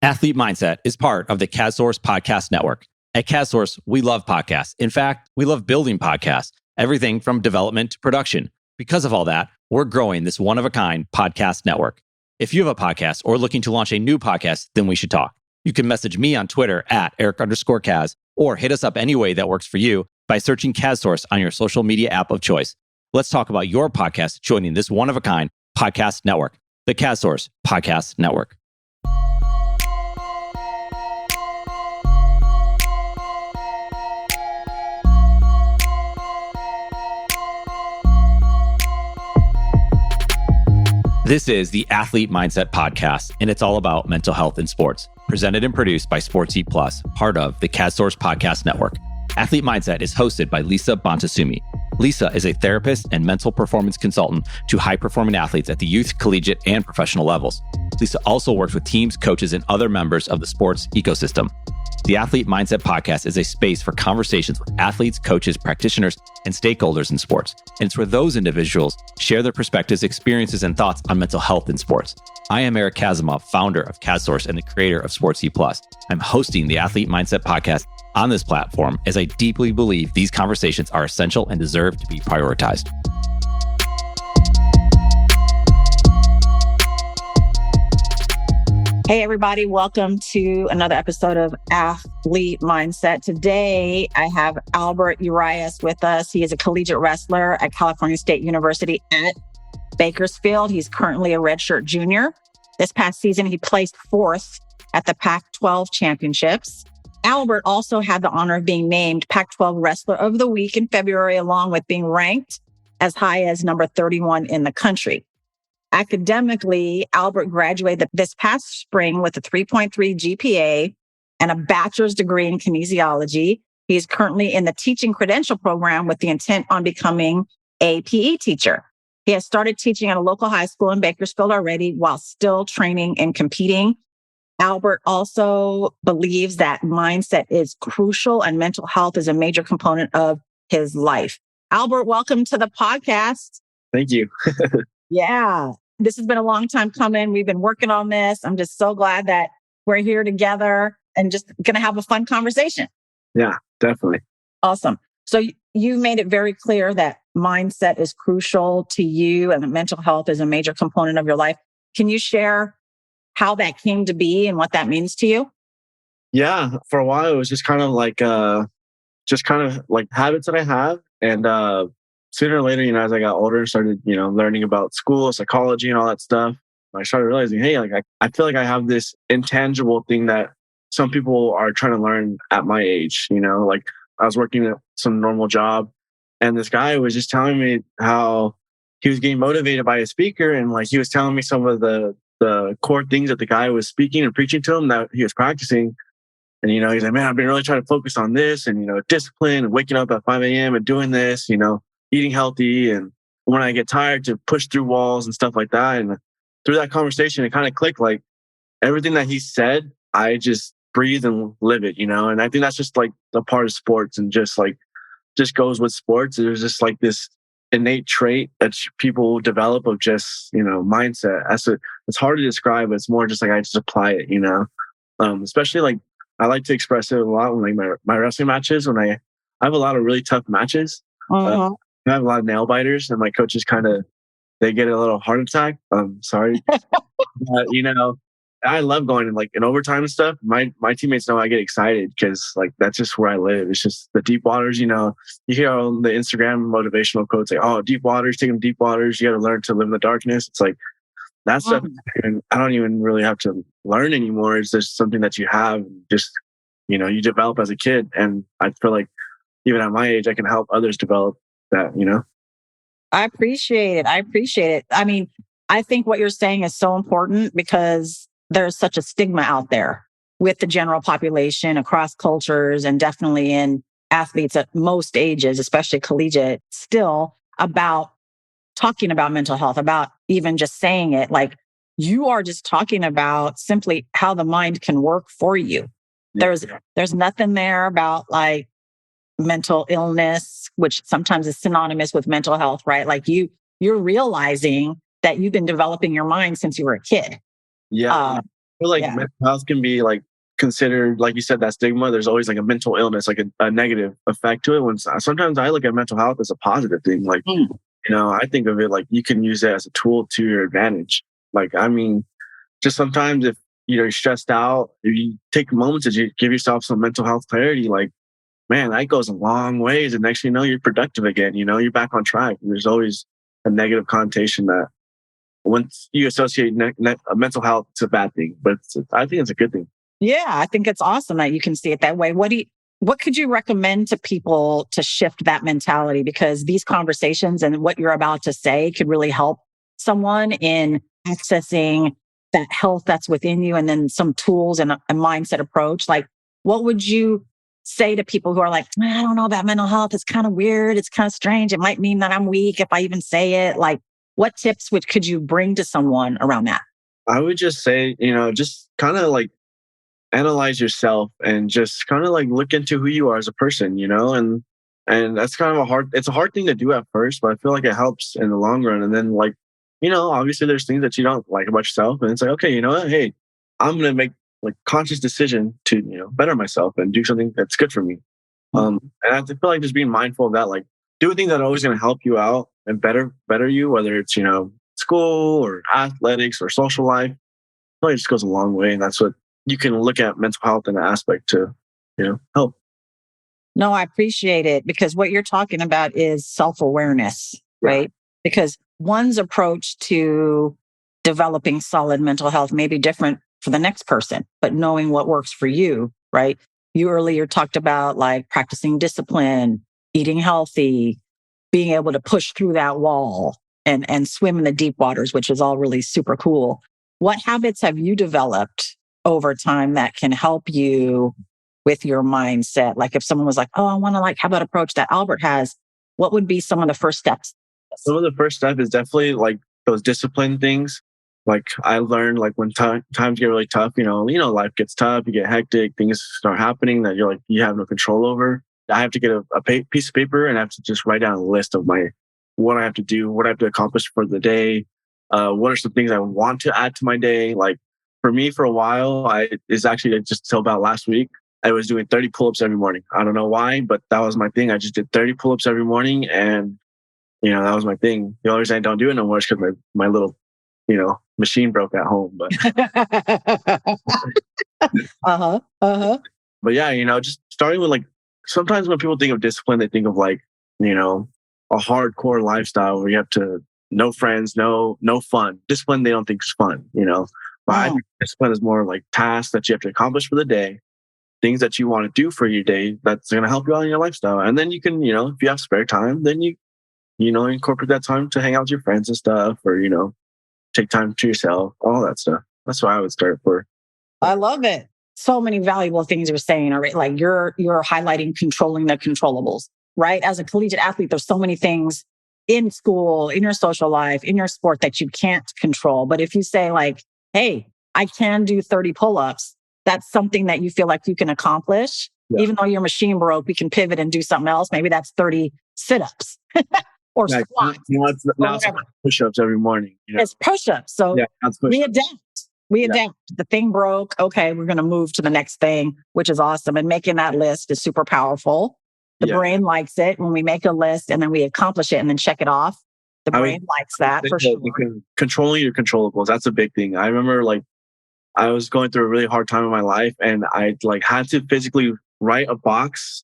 Athlete Mindset is part of the CASSource Podcast Network. At CASSource, we love podcasts. In fact, we love building podcasts, everything from development to production. Because of all that, we're growing this one-of-a-kind podcast network. If you have a podcast or looking to launch a new podcast, then we should talk. You can message me on Twitter at Eric_Kaz or hit us up any way that works for you by searching CASSource on your social media app of choice. Let's talk about your podcast joining this one-of-a-kind podcast network, the CASSource Podcast Network. This is the Athlete Mindset Podcast, and it's all about mental health in sports. Presented and produced by Sports Eat Plus, part of the CASSource Podcast Network. Athlete Mindset is hosted by Bonta Sumii. Lisa is a therapist and mental performance consultant to high-performing athletes at the youth, collegiate, and professional levels. Lisa also works with teams, coaches, and other members of the sports ecosystem. The Athlete Mindset Podcast is a space for conversations with athletes, coaches, practitioners, and stakeholders in sports. And it's where those individuals share their perspectives, experiences, and thoughts on mental health in sports. I am Eric Kazimov, founder of CASSource and the creator of Sports E+. I'm hosting the Athlete Mindset Podcast on this platform as I deeply believe these conversations are essential and deserve to be prioritized. Hey, everybody. Welcome to another episode of Athlete Mindset. Today, I have Albert Urias with us. He is a collegiate wrestler at California State University at Bakersfield. He's currently a redshirt junior. This past season, he placed fourth at the Pac-12 championships. Albert also had the honor of being named Pac-12 Wrestler of the Week in February, along with being ranked as high as number 31 in the country. Academically, Albert graduated this past spring with a 3.3 GPA and a bachelor's degree in kinesiology. He is currently in the teaching credential program with the intent on becoming a PE teacher. He has started teaching at a local high school in Bakersfield already while still training and competing. Albert also believes that mindset is crucial and mental health is a major component of his life. Albert, welcome to the podcast. Thank you. Yeah. This has been a long time coming. We've been working on this. I'm just so glad that we're here together and just going to have a fun conversation. Yeah, definitely. Awesome. So you made it very clear that mindset is crucial to you and that mental health is a major component of your life. Can you share how that came to be and what that means to you? Yeah, for a while, it was just kind of like habits that I have. And sooner or later, as I got older, started, learning about school, psychology, and all that stuff. I started realizing, hey, I feel like I have this intangible thing that some people are trying to learn at my age. I was working at some normal job, and this guy was just telling me how he was getting motivated by a speaker, and he was telling me some of the core things that the guy was speaking and preaching to him that he was practicing. And, he's like, man, I've been really trying to focus on this and, discipline and waking up at 5 a.m. and doing this, eating healthy. And when I get tired, to push through walls and stuff like that. And through that conversation, it kind of clicked, everything that he said, I just breathe and live it, and I think that's just the part of sports and just goes with sports. There's just this innate trait that people develop of just, mindset. It's hard to describe, but it's more just I just apply it, especially I like to express it a lot when my wrestling matches, when I have a lot of really tough matches. I have a lot of nail biters, and my coaches they get a little heart attack. Sorry. But, I love going in overtime and stuff. My teammates know I get excited because that's just where I live. It's just the deep waters, you hear on the Instagram motivational quotes deep waters, take them deep waters. You got to learn to live in the darkness. It's that stuff. And I don't even really have to learn anymore. It's just something that you have, just, you develop as a kid. And I feel like even at my age, I can help others develop that, I appreciate it. I mean, I think what you're saying is so important because there's such a stigma out there with the general population across cultures and definitely in athletes at most ages, especially collegiate, still about talking about mental health, about even just saying it. You are just talking about simply how the mind can work for you. Yeah. There's nothing there about mental illness, which sometimes is synonymous with mental health, right? You're realizing that you've been developing your mind since you were a kid. Yeah. feel like Yeah. mental health can be like considered, like you said, that stigma. There's always like a mental illness, like a negative effect to it. When sometimes I look at mental health as a positive thing. Like, I think of it like you can use it as a tool to your advantage. Like, I mean, just sometimes if you're stressed out, if you take a moment to give yourself some mental health clarity, like, man, that goes a long ways. And next thing you know, you're productive again. You're back on track. And there's always a negative connotation that once you associate mental health, it's a bad thing. But I think it's a good thing. Yeah, I think it's awesome that you can see it that way. What could you recommend to people to shift that mentality? Because these conversations and what you're about to say could really help someone in accessing that health that's within you, and then some tools and a mindset approach. Like, what would you say to people who are like, I don't know about mental health. It's kind of weird. It's kind of strange. It might mean that I'm weak if I even say it. Like, what tips could you bring to someone around that? I would just say, just kind of like analyze yourself and just kind of like look into who you are as a person, and that's kind of it's a hard thing to do at first, but I feel like it helps in the long run. And then like, obviously there's things that you don't like about yourself, and it's like, okay, you know what? Hey, I'm going to make like conscious decision to, better myself and do something that's good for me. And I feel like just being mindful of that, like doing things that are always going to help you out and better you, whether it's, school or athletics or social life. I feel like it just goes a long way. And that's what you can look at mental health in an aspect to, help. No, I appreciate it, because what you're talking about is self-awareness, right? Because one's approach to developing solid mental health may be different for the next person, but knowing what works for you, right? You earlier talked about like practicing discipline, eating healthy, being able to push through that wall and swim in the deep waters, which is all really super cool. What habits have you developed over time that can help you with your mindset? Like if someone was like, oh, I want to how about approach that Albert has, what would be some of the first steps? Some of the first step is definitely like those discipline things. Like I learned like when times get really tough, life gets tough, you get hectic, things start happening that you're like, you have no control over. I have to get a piece of paper and I have to just write down a list of what I have to do, what I have to accomplish for the day. What are some things I want to add to my day? Like for me, for a while, it's actually just till about last week, I was doing 30 pull-ups every morning. I don't know why, but that was my thing. I just did 30 pull-ups every morning, and that was my thing. The only reason I don't do it no more is because my little, machine broke at home. But But yeah, just starting with like, sometimes when people think of discipline, they think of like, a hardcore lifestyle where you have to no friends, no fun. Discipline they don't think is fun, But I think discipline is more like tasks that you have to accomplish for the day, things that you want to do for your day that's going to help you out in your lifestyle. And then you can, if you have spare time, then you incorporate that time to hang out with your friends and stuff, or, take time to yourself, all that stuff. That's what I would start for. I love it. So many valuable things you're saying, all right? Like you're highlighting controlling the controllables, right? As a collegiate athlete, there's so many things in school, in your social life, in your sport that you can't control. But if you say like, hey, I can do 30 pull-ups, that's something that you feel like you can accomplish. Yeah. Even though your machine broke, we can pivot and do something else. Maybe that's 30 sit-ups or squats. Now it's push-ups every morning. It's push-ups. So we adapt. We adapt. The thing broke. Okay, we're going to move to the next thing, which is awesome. And making that list is super powerful. The brain likes it when we make a list and then we accomplish it and then check it off. The brain likes that for sure. Controlling your controllables. That's a big thing. I remember like I was going through a really hard time in my life, and I like had to physically write a box,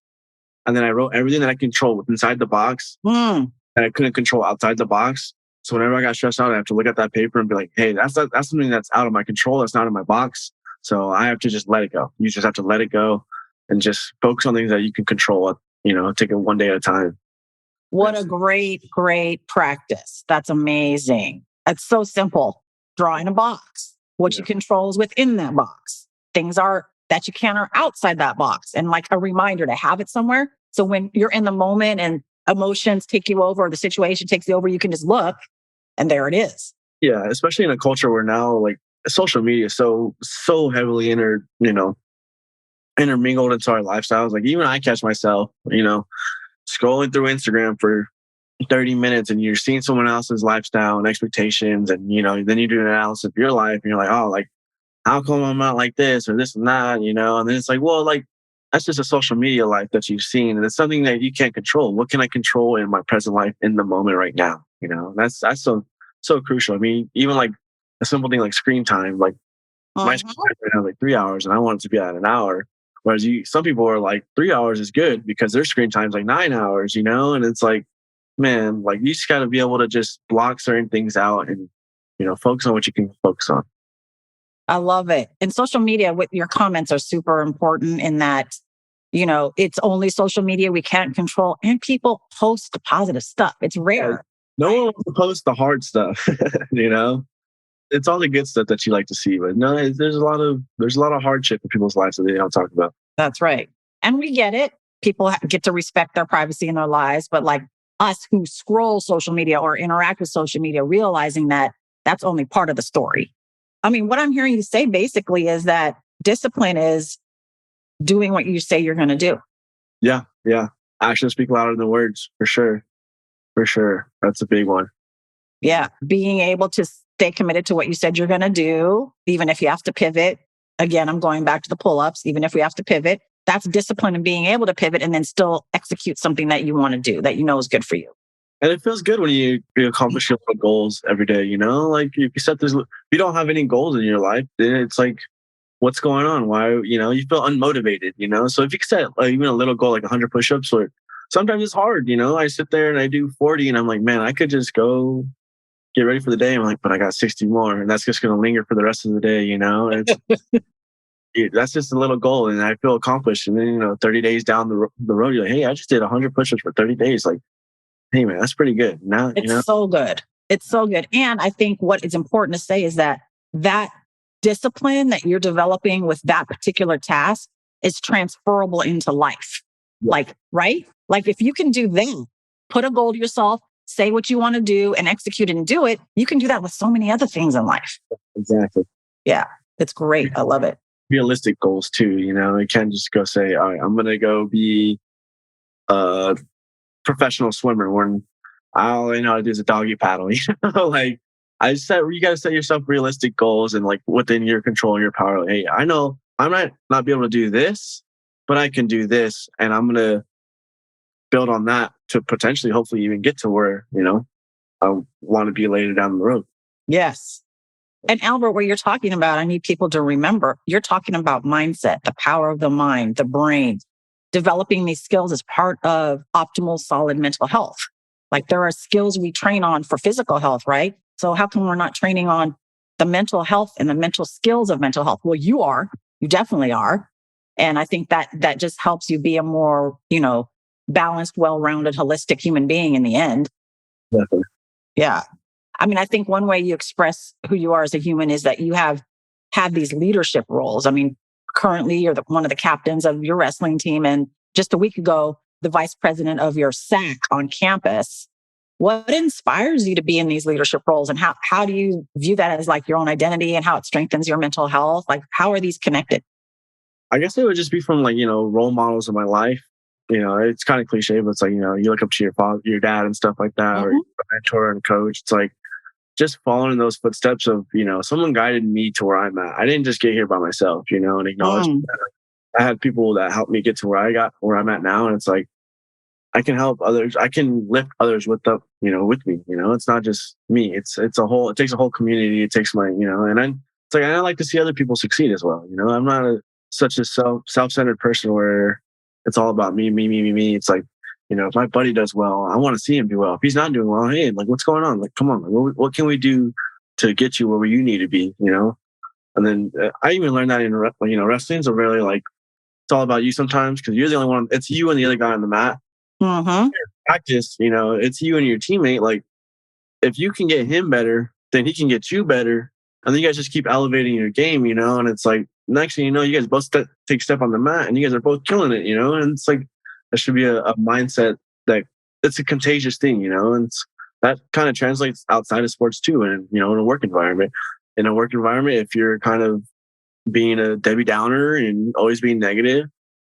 and then I wrote everything that I control inside the box and I couldn't control outside the box. So whenever I got stressed out, I have to look at that paper and be like, hey, that's something that's out of my control. That's not in my box. So I have to just let it go. You just have to let it go and just focus on things that you can control, take it one day at a time. What a great practice. That's amazing. It's so simple. Drawing a box. What you control is within that box. Things that you can are outside that box. And like a reminder to have it somewhere. So when you're in the moment and emotions take you over, or the situation takes you over, you can just look and there it is. Yeah, especially in a culture where now like social media is so heavily intermingled into our lifestyles. Like even I catch myself, scrolling through Instagram for 30 minutes and you're seeing someone else's lifestyle and expectations, and then you do an analysis of your life and you're like, oh, like how come I'm not like this or this and that, And then it's like, well, like, that's just a social media life that you've seen. And it's something that you can't control. What can I control in my present life in the moment right now? That's so crucial. I mean, even like a simple thing like screen time, like my screen time right now is like 3 hours and I want it to be at an hour. Whereas some people are like 3 hours is good because their screen time's like 9 hours, And it's like, man, like you just got to be able to just block certain things out and, focus on what you can focus on. I love it. And social media with your comments are super important in that, it's only social media we can't control and people post the positive stuff. It's rare. No one wants to post the hard stuff, It's all the good stuff that you like to see, but no, there's a lot of hardship in people's lives that they don't talk about. That's right. And we get it. People get to respect their privacy in their lives, but like us who scroll social media or interact with social media, realizing that that's only part of the story. I mean, what I'm hearing you say basically is that discipline is doing what you say you're going to do. Yeah. Actions speak louder than words, for sure. For sure. That's a big one. Yeah. Being able to stay committed to what you said you're going to do, even if you have to pivot. Again, I'm going back to the pull-ups, even if we have to pivot. That's discipline and being able to pivot and then still execute something that you want to do that you know is good for you. And it feels good when you accomplish your goals every day, Like if you set this, if you don't have any goals in your life, then it's like, what's going on? Why, you feel unmotivated, So if you set even a little goal, like 100 push-ups, or sometimes it's hard, I sit there and I do 40 and I'm like, man, I could just go get ready for the day. I'm like, but I got 60 more and that's just going to linger for the rest of the day, That's just a little goal and I feel accomplished. And then, 30 days down the road, you're like, hey, I just did 100 push-ups for 30 days. Like, hey, man, that's pretty good. Now, it's so good. It's so good. And I think what is important to say is that discipline that you're developing with that particular task is transferable into life. Yeah. Like, right? Like if you can do that, put a goal to yourself, say what you want to do and execute and do it, you can do that with so many other things in life. Exactly. Yeah, it's great. I love it. Realistic goals too, You can't just go say, all right, I'm going to go be professional swimmer when all I know how to do is a doggy paddle. Like I said, you got to set yourself realistic goals and like within your control and your power. Like, hey, I know I might not be able to do this, but I can do this, and I'm gonna build on that to potentially, hopefully, even get to where I want to be later down the road. Yes. And Albert, what you're talking about, I need people to remember, you're talking about mindset, the power of the mind, the brain. Developing these skills is part of optimal, solid mental health. Like there are skills we train on for physical health, right? So how come we're not training on the mental health and the mental skills of mental health? Well, you are. You definitely are. And I think that just helps you be a more, balanced, well-rounded, holistic human being in the end. Definitely. Yeah. I mean, I think one way you express who you are as a human is that you have had these leadership roles. I mean, currently you're one of the captains of your wrestling team. And just a week ago, the vice president of your SAC on campus. What inspires you to be in these leadership roles? And how do you view that as like your own identity and how it strengthens your mental health? Like, how are these connected? I guess it would just be from role models of my life. It's kind of cliche, but it's like, you look up to your father, your dad and stuff like that, or your mentor and coach. It's like, just following in those footsteps of, someone guided me to where I'm at. I didn't just get here by myself, and acknowledge that I had people that helped me get to where I'm at now. And it's like, I can help others. I can lift others with me. It's not just me. It takes a whole community. It takes and then it's like, I like to see other people succeed as well. I'm not such a self-centered person where it's all about me. It's like, if my buddy does well, I want to see him do well. If he's not doing well, hey, like, what's going on? Like, come on, like, what can we do to get you where you need to be? And then I even learned that in wrestling. So really, like, it's all about you sometimes because you're the only one. It's you and the other guy on the mat. Mm-hmm. Practice, it's you and your teammate. Like, if you can get him better, then he can get you better, and then you guys just keep elevating your game. And it's like next thing you know, you guys both take a step on the mat, and you guys are both killing it. And it's like, that should be a mindset that it's a contagious thing, and that kind of translates outside of sports too. And, in a work environment, if you're kind of being a Debbie Downer and always being negative,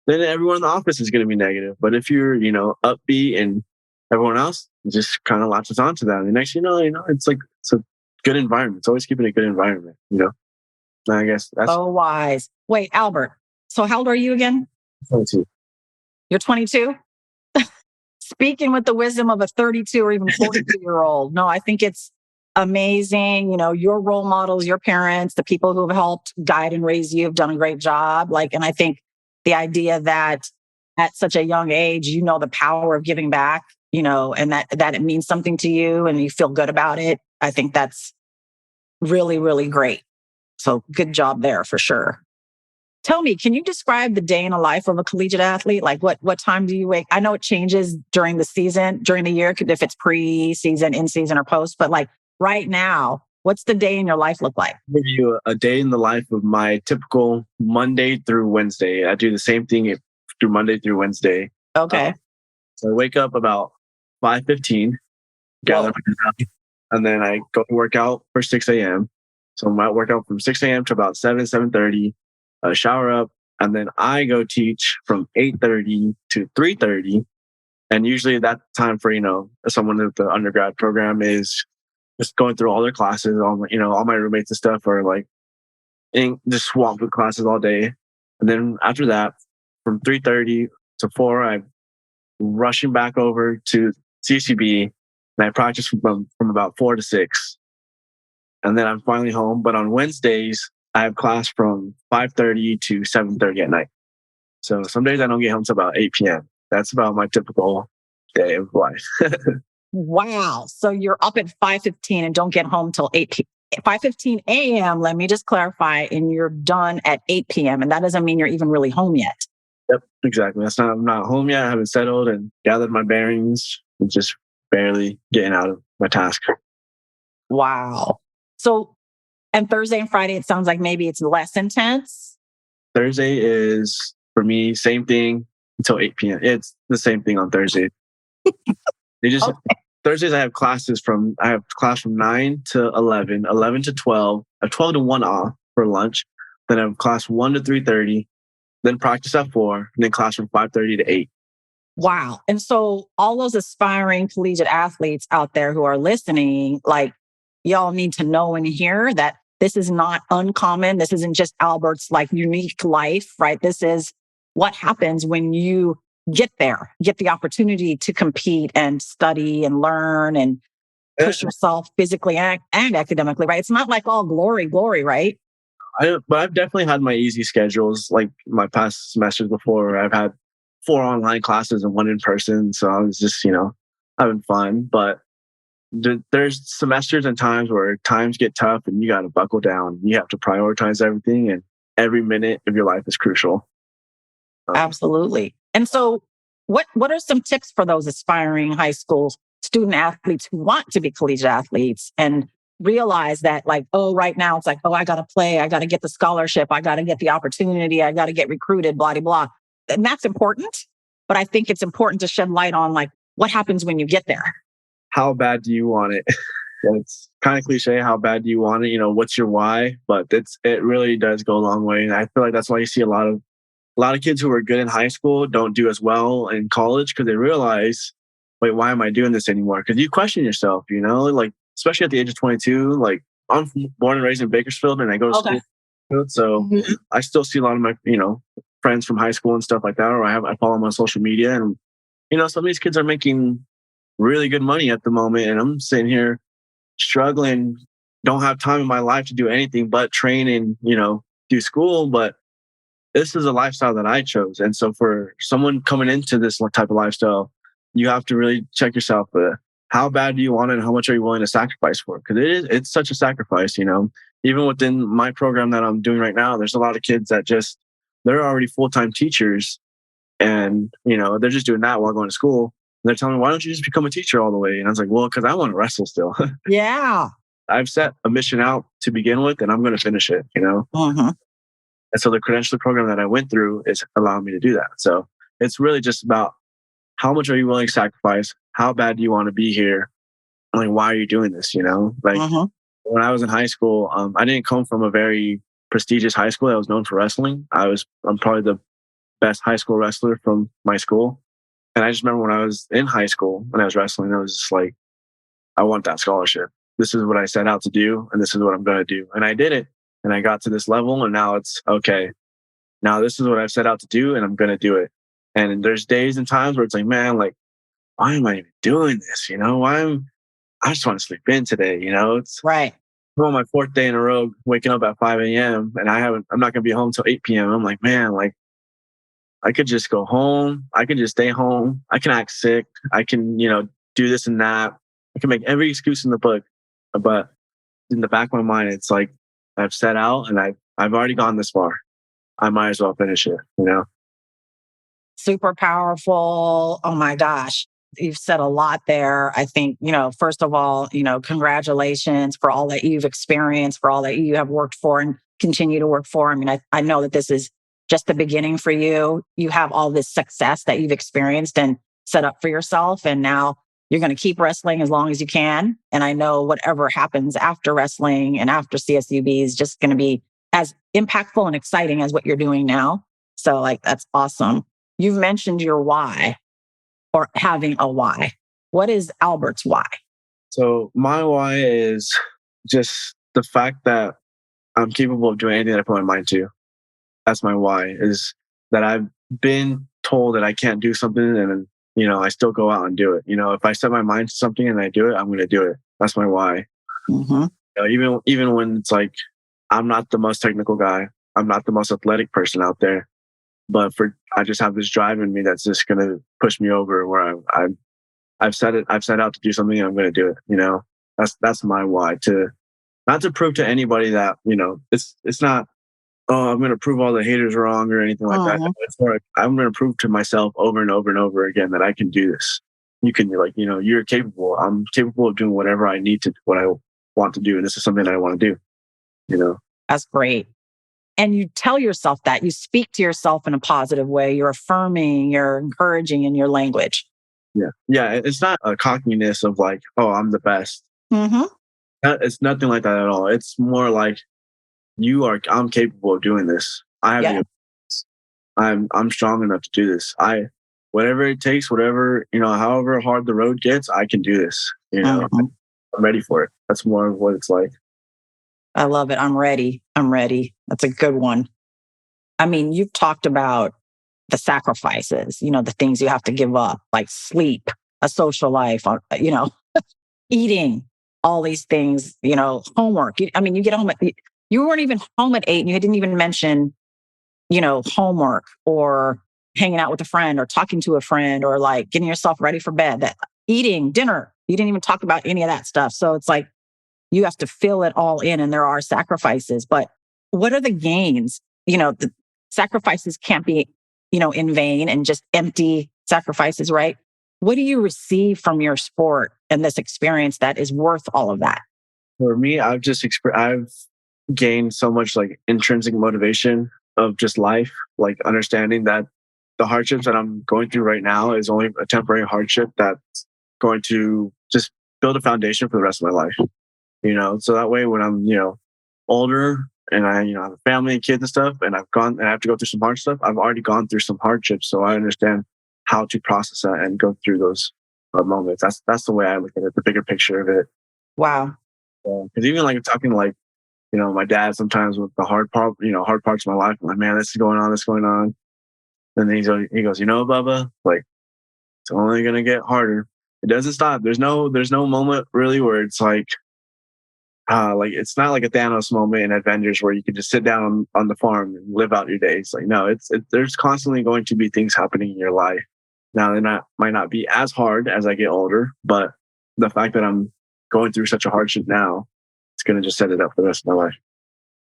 then everyone in the office is going to be negative. But if you're, upbeat and everyone else just kind of latches onto that. And the next, it's like, it's a good environment. It's always keeping a good environment, I guess that's So wise. Wait, Albert. So how old are you again? 22. You're 22? Speaking with the wisdom of a 32 or even 42-year-old. No, I think it's amazing. You know, your role models, your parents, the people who have helped guide and raise you have done a great job. Like, and I think the idea that at such a young age, you know, the power of giving back, you know, and that it means something to you and you feel good about it. I think that's really, really great. So good job there for sure. Tell me, can you describe the day in the life of a collegiate athlete? Like what time do you wake? I know it changes during the season, during the year, if it's pre-season, in season, or post, but like right now, what's the day in your life look like? I'll give you a day in the life of my typical Monday through Wednesday. I do the same thing through Monday through Wednesday. Okay. So I wake up about 5:15, gather my and then I go to work out for 6 a.m. So I might work out from 6 a.m. to about 7:30, shower up, and then I go teach from 8:30 to 3:30. And usually that time for, someone with the undergrad program is just going through all their classes. All my roommates and stuff are like just swamped with classes all day. And then after that, from 3:30 to 4, I'm rushing back over to CSUB, and I practice from about 4 to 6. And then I'm finally home. But on Wednesdays, I have class from 5:30 to 7:30 at night. So some days I don't get home till about 8 p.m. That's about my typical day of life. Wow. So you're up at 5:15 and don't get home till 5:15 a.m. Let me just clarify. And you're done at 8 p.m. And that doesn't mean you're even really home yet. Yep, exactly. I'm not home yet. I haven't settled and gathered my bearings. I'm just barely getting out of my task. Wow. So, and Thursday and Friday, it sounds like maybe it's less intense. Thursday is, for me, same thing until 8 p.m. It's the same thing on Thursday. Thursdays I have class from 9 to 11, 11 to 12, 12 to 1 off for lunch. Then I have class 1 to 3:30, then practice at 4, and then class from 5:30 to 8. Wow. And so all those aspiring collegiate athletes out there who are listening, like, y'all need to know and hear that this is not uncommon. This isn't just Albert's like unique life, right? This is what happens when you get there, get the opportunity to compete and study and learn and push yourself physically and academically, right? It's not like all glory, right? But I've definitely had my easy schedules, like my past semesters before. I've had 4 online classes and 1 in person. So I was just, having fun. But there's semesters and times where times get tough and you got to buckle down. You have to prioritize everything, and every minute of your life is crucial. Absolutely. And so what are some tips for those aspiring high school student athletes who want to be collegiate athletes and realize that right now it's like, I got to play. I got to get the scholarship. I got to get the opportunity. I got to get recruited, blah, blah, blah. And that's important. But I think it's important to shed light on what happens when you get there. How bad do you want it? It's kind of cliche. How bad do you want it? What's your why? But it really does go a long way. And I feel like that's why you see a lot of kids who are good in high school don't do as well in college, because they realize, wait, why am I doing this anymore? Because you question yourself, especially at the age of 22. I'm born and raised in Bakersfield, and I go to school. So I still see a lot of my, friends from high school and stuff like that, or I follow them on social media, and some of these kids are making really good money at the moment, and I'm sitting here struggling, don't have time in my life to do anything but train and do school. But this is a lifestyle that I chose, and so for someone coming into this type of lifestyle, you have to really check yourself. How bad do you want it, and how much are you willing to sacrifice for it? Because it's such a sacrifice. Even within my program that I'm doing right now, there's a lot of kids that they're already full-time teachers, and they're just doing that while going to school. And they're telling me, why don't you just become a teacher all the way? And I was like, well, because I want to wrestle still. Yeah. I've set a mission out to begin with, and I'm going to finish it, And so the credentialing program that I went through is allowing me to do that. So it's really just about how much are you willing to sacrifice? How bad do you want to be here? And why are you doing this? When I was in high school, I didn't come from a very prestigious high school that was known for wrestling. I'm probably the best high school wrestler from my school. And I just remember when I was in high school, when I was wrestling, I was just like, I want that scholarship. This is what I set out to do, and this is what I'm going to do. And I did it. and I got to this level, and now it's okay. Now this is what I've set out to do, and I'm going to do it. And there's days and times where it's like, man, like, why am I even doing this? I just want to sleep in today. It's Right. I'm on my fourth day in a row, waking up at 5 a.m. and I'm not going to be home till 8 p.m. I'm like, man, like, I could just go home. I can just stay home. I can act sick. I can, do this and that. I can make every excuse in the book. But in the back of my mind, it's like, I've set out and I've already gone this far. I might as well finish it. Super powerful. Oh my gosh. You've said a lot there. I think, first of all, congratulations for all that you've experienced, for all that you have worked for and continue to work for. I mean, I know that this is just the beginning for you. You have all this success that you've experienced and set up for yourself. And now you're going to keep wrestling as long as you can. And I know whatever happens after wrestling and after CSUB is just going to be as impactful and exciting as what you're doing now. So that's awesome. You've mentioned your why or having a why. What is Albert's why? So my why is just the fact that I'm capable of doing anything that I put my mind to. That's my why, is that I've been told that I can't do something and, I still go out and do it. If I set my mind to something and I do it, I'm going to do it. That's my why. Mm-hmm. Even when it's like, I'm not the most technical guy. I'm not the most athletic person out there, but I just have this drive in me that's just going to push me over where I've set out to do something and I'm going to do it. That's my why, not to prove to anybody that, it's not, oh, I'm going to prove all the haters wrong or anything like that. It's more like, I'm going to prove to myself over and over and over again that I can do this. You can, you're capable. I'm capable of doing whatever I need to, what I want to do. And this is something that I want to do, That's great. And you tell yourself that. You speak to yourself in a positive way. You're affirming, you're encouraging in your language. Yeah. Yeah. It's not a cockiness of like, oh, I'm the best. Mm-hmm. It's nothing like that at all. It's more like, I'm capable of doing this. I have the abilities. I'm strong enough to do this. Whatever it takes, however hard the road gets, I can do this. Mm-hmm. I'm ready for it. That's more of what it's like. I love it. I'm ready. That's a good one. I mean, you've talked about the sacrifices, the things you have to give up, like sleep, a social life, eating, all these things, homework. You get home you weren't even home at 8 and you didn't even mention, homework or hanging out with a friend or talking to a friend or like getting yourself ready for bed, that eating dinner. You didn't even talk about any of that stuff. So it's like, you have to fill it all in and there are sacrifices, but what are the gains? The sacrifices can't be, in vain and just empty sacrifices, right? What do you receive from your sport and this experience that is worth all of that? For me, I've gained so much like intrinsic motivation of just life, like understanding that the hardships that I'm going through right now is only a temporary hardship that's going to just build a foundation for the rest of my life. So that way when I'm, older and I, have a family and kids and stuff, and I have to go through some hard stuff, I've already gone through some hardships. So I understand how to process that and go through those moments. That's the way I look at it, the bigger picture of it. Wow. Because even like talking like, my dad sometimes with the hard parts of my life, I'm like, man, this is going on. And then he goes, Bubba, like, it's only going to get harder. It doesn't stop. There's no moment really where it's like it's not like a Thanos moment in Avengers where you can just sit down on the farm and live out your days. Like, no, there's constantly going to be things happening in your life. Now, might not be as hard as I get older, but the fact that I'm going through such a hardship now, it's going to just set it up for the rest of my life.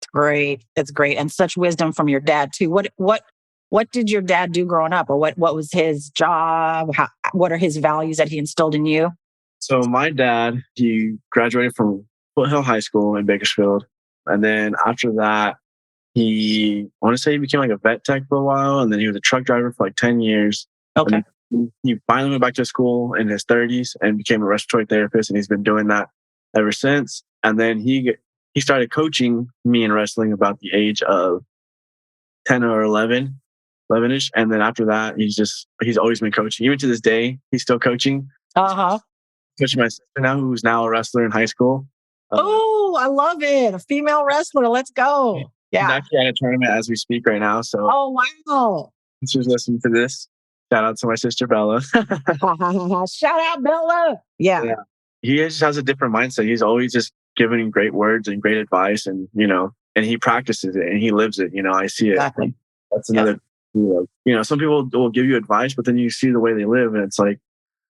It's great. It's great. And such wisdom from your dad too. What did your dad do growing up, or what was his job? What are his values that he instilled in you? So my dad, he graduated from Foothill High School in Bakersfield. And then after that, I want to say he became like a vet tech for a while. And then he was a truck driver for like 10 years. Okay. He finally went back to school in his 30s and became a respiratory therapist. And he's been doing that ever since. And then he started coaching me in wrestling about the age of 10 or 11-ish. And then after that, he's always been coaching. Even to this day, he's still coaching. Uh-huh. Coaching my sister now, who's now a wrestler in high school. Oh, I love it. A female wrestler. Let's go. She's Yeah. actually at a tournament as we speak right now. So Oh, wow. she's listening to this. Shout out to my sister Bella. Shout out, Bella. Yeah. Yeah. He just has a different mindset. He's always just giving great words and great advice, and and he practices it and he lives it. I see it. Exactly. That's another. Some people will give you advice, but then you see the way they live, and it's like,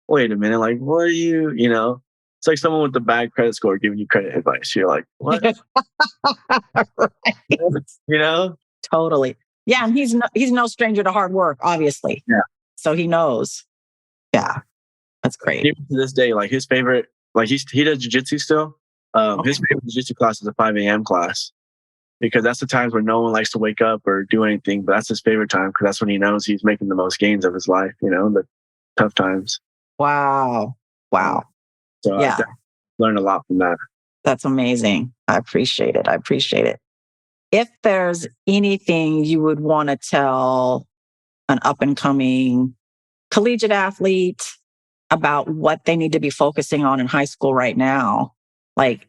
wait a minute, like, what are you? It's like someone with a bad credit score giving you credit advice. You're like, what? Right. Totally. Yeah, and he's no stranger to hard work, obviously. Yeah. So he knows. Yeah, that's great. Even to this day, like his favorite, like he does jiu-jitsu still. His favorite jiu-jitsu class is a 5 a.m. class because that's the times where no one likes to wake up or do anything. But that's his favorite time because that's when he knows he's making the most gains of his life. The tough times. Wow. So yeah, I learned a lot from that. That's amazing. I appreciate it. If there's anything you would want to tell an up and coming collegiate athlete about what they need to be focusing on in high school right now, like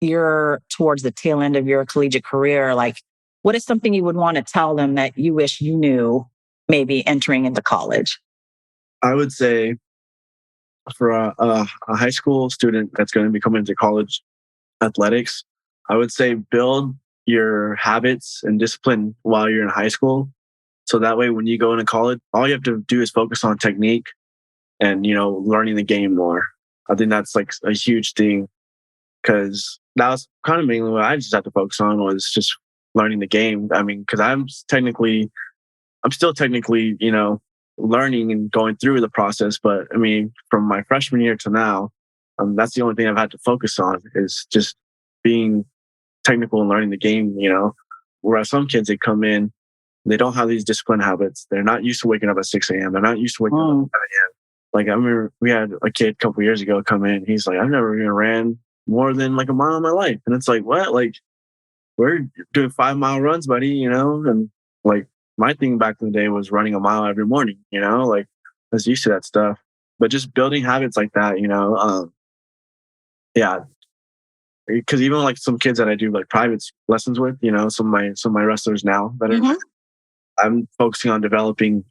you're towards the tail end of your collegiate career, like what is something you would want to tell them that you wish you knew maybe entering into college? I would say for a high school student that's going to be coming into college athletics, I would say build your habits and discipline while you're in high school. So that way, when you go into college, all you have to do is focus on technique and, learning the game more. I think that's like a huge thing because that was kind of mainly what I just had to focus on was just learning the game. I mean, because I'm still technically, learning and going through the process. But I mean, from my freshman year to now, that's the only thing I've had to focus on is just being technical and learning the game, whereas some kids, they come in, they don't have these discipline habits. They're not used to waking up at 6 a.m. They're not used to waking up at 7 a.m. Like I remember we had a kid a couple years ago come in. He's like, I've never even ran more than like a mile in my life. And it's like, what? Like we're doing 5-mile runs, buddy, and like my thing back in the day was running a mile every morning, like I was used to that stuff. But just building habits like that, yeah. Because even like some kids that I do like private lessons with, some of my wrestlers now that are, I'm focusing on developing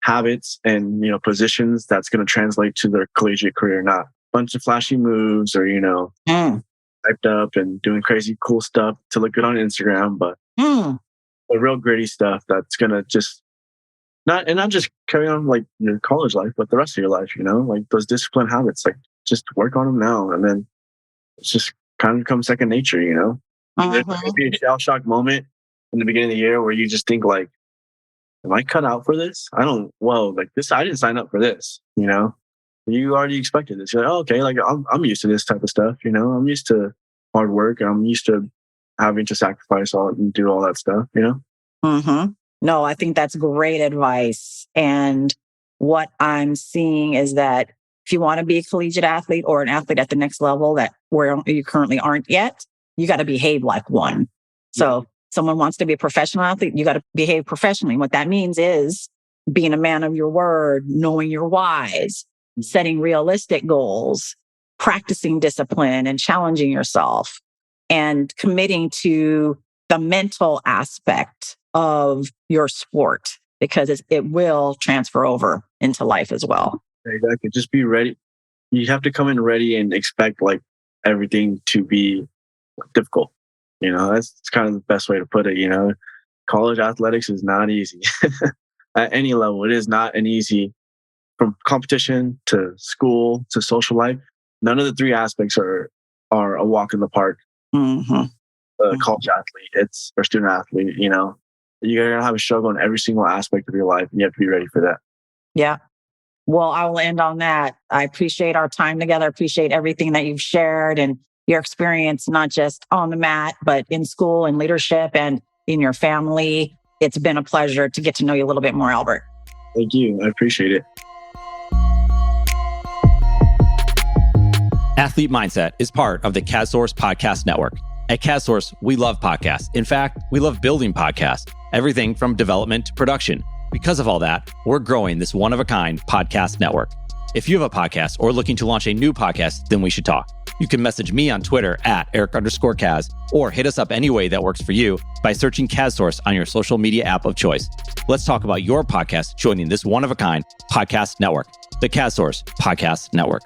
habits and positions that's going to translate to their collegiate career, not a bunch of flashy moves or hyped up and doing crazy cool stuff to look good on Instagram, but the real gritty stuff that's going to just not just carry on like your college life, but the rest of your life, like those discipline habits, like just work on them now. And then it's just kind of become second nature, There's going to be a shell shock moment in the beginning of the year where you just think like, am I cut out for this? I didn't sign up for this, You already expected this. You're like, oh, okay, like I'm used to this type of stuff, I'm used to hard work. I'm used to having to sacrifice all and do all that stuff, No, I think that's great advice. And what I'm seeing is that if you want to be a collegiate athlete or an athlete at the next level where you currently aren't yet, you got to behave like one. So someone wants to be a professional athlete, you got to behave professionally. What that means is being a man of your word, knowing your whys, setting realistic goals, practicing discipline and challenging yourself, and committing to the mental aspect of your sport because it will transfer over into life as well. Exactly. Just be ready. You have to come in ready and expect like everything to be difficult. That's kind of the best way to put it. College athletics is not easy at any level. It is not an easy from competition to school to social life. None of the three aspects are a walk in the park. College athlete, or student athlete, you're going to have a struggle in every single aspect of your life and you have to be ready for that. Yeah. Well, I will end on that. I appreciate our time together. Appreciate everything that you've shared and your experience, not just on the mat, but in school and leadership and in your family. It's been a pleasure to get to know you a little bit more, Albert. Thank you. I appreciate it. Athlete Mindset is part of the CADSource Podcast Network. At CADSource, we love podcasts. In fact, we love building podcasts, everything from development to production. Because of all that, we're growing this one-of-a-kind podcast network. If you have a podcast or looking to launch a new podcast, then we should talk. You can message me on Twitter at Eric_Kaz, or hit us up any way that works for you by searching CasSource on your social media app of choice. Let's talk about your podcast joining this one-of-a-kind podcast network, the CasSource Podcast Network.